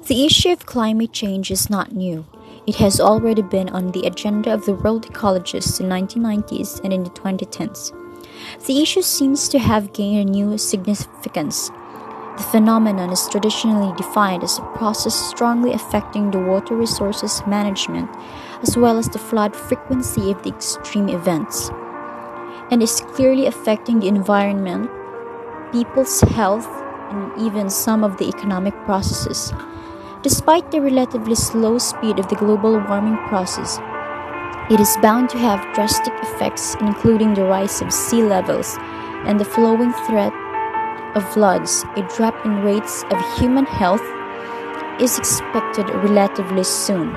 The issue of climate change is not new. It has already been on the agenda of the world ecologists in the 1990s and in the 2010s. The issue seems to have gained a new significance. The phenomenon is traditionally defined as a process strongly affecting the water resources management as well as the flood frequency of the extreme events, and is clearly affecting the environment, people's health, and even some of the economic processes. Despite the relatively slow speed of the global warming process, it is bound to have drastic effects, including the rise of sea levels and the flowing threat of floods. A drop in rates of human health is expected relatively soon.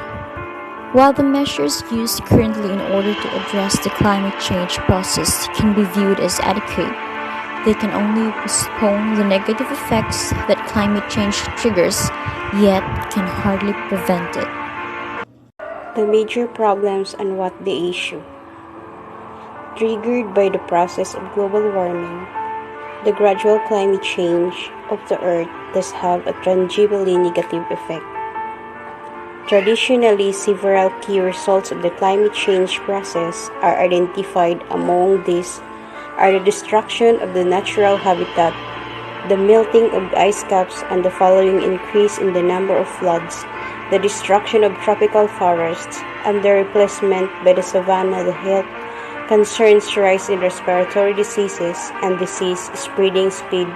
While the measures used currently in order to address the climate change process can be viewed as adequate, they can only postpone the negative effects that climate change triggers, yet can hardly prevent it. The major problems and what the issue. Triggered by the process of global warming, the gradual climate change of the Earth does have a tangibly negative effect. Traditionally, several key results of the climate change process are identified. Among these are the destruction of the natural habitat, the melting of ice caps and the following increase in the number of floods, the destruction of tropical forests, and the replacement by the savanna. The health concerns rise in respiratory diseases and disease spreading speed,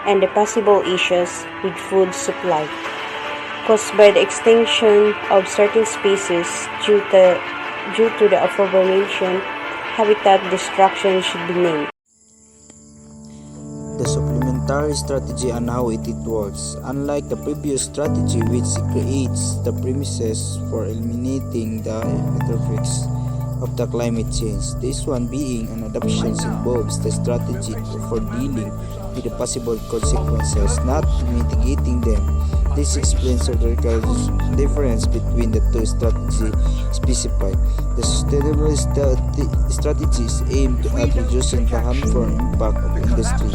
and the possible issues with food supply caused by the extinction of certain species due to the aforementioned habitat destruction should be named. The supplementary strategy and how it works. Unlike the previous strategy, which creates the premises for eliminating the effects of the climate change, this one being an adaptation involves the strategy for dealing with the possible consequences, not mitigating them. This explains the radical difference between the two strategies specified. The sustainable strategy is aimed at reducing the harmful impact of industry,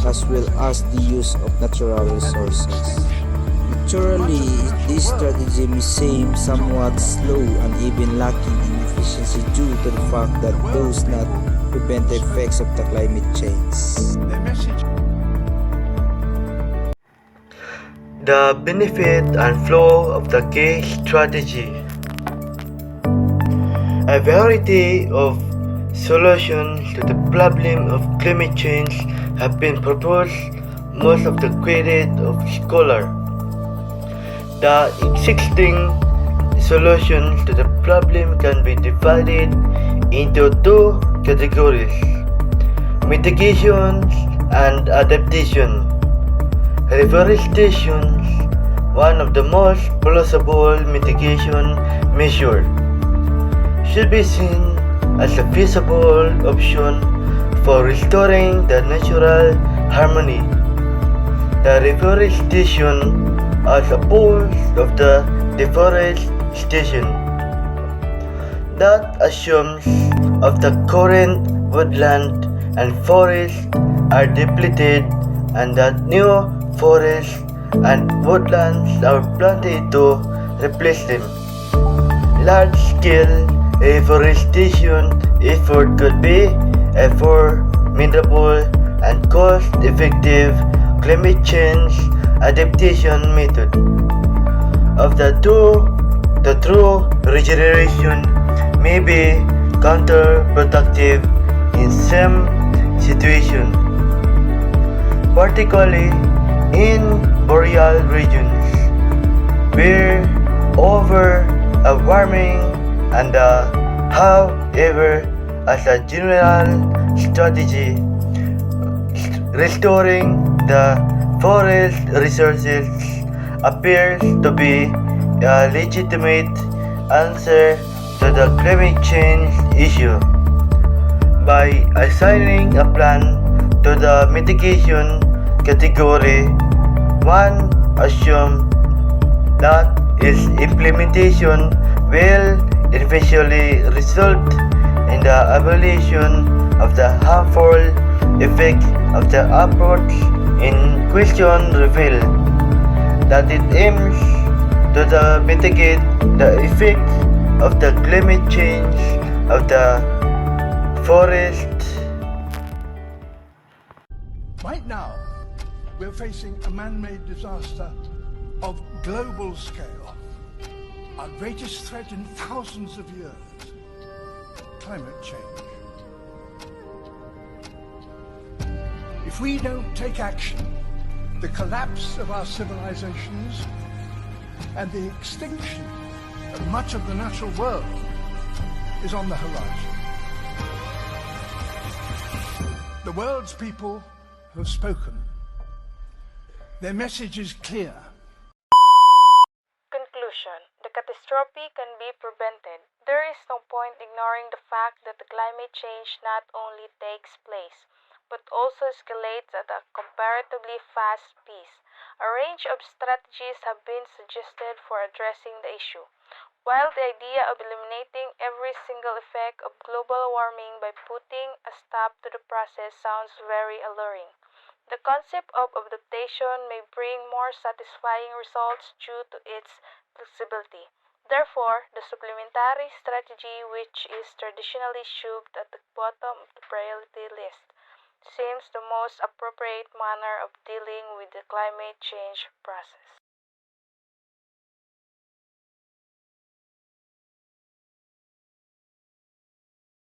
as well as the use of natural resources. Naturally, this strategy may seem somewhat slow and even lacking in efficiency due to the fact that it does not prevent the effects of the climate change. The benefit and flow of the key strategy. A variety of solutions to the problem of climate change have been proposed, most of the credit of scholars. The existing solutions to the problem can be divided into two categories: mitigation and adaptation. Reforestation, one of the most plausible mitigation measures, should be seen as a feasible option for restoring the natural harmony. The reforestation as opposed of the deforestation that assumes of the current woodland and forest are depleted and that new forests and woodlands are planted to replace them. Large-scale reforestation effort could be a formidable and cost-effective climate change adaptation method. Of the two, the true regeneration may be counterproductive in some situations, particularly in boreal regions, where over a warming and however, as a general strategy, restoring the forest resources appears to be a legitimate answer to the climate change issue. By assigning a plan to the mitigation category, one assumes that its implementation will eventually result in the abolition of the harmful effect of the approach in question. Reveal that it aims mitigate the effects of the climate change of the forest. Right now, we're facing a man-made disaster of global scale, our greatest threat in thousands of years, climate change. If we don't take action, the collapse of our civilizations and the extinction of much of the natural world is on the horizon. The world's people have spoken. Their message is clear. Conclusion. The catastrophe can be prevented. There is no point ignoring the fact that the climate change not only takes place, but also escalates at a comparatively fast pace. A range of strategies have been suggested for addressing the issue. While the idea of eliminating every single effect of global warming by putting a stop to the process sounds very alluring, the concept of adaptation may bring more satisfying results due to its flexibility. Therefore, the supplementary strategy, which is traditionally shoved at the bottom of the priority list, seems the most appropriate manner of dealing with the climate change process.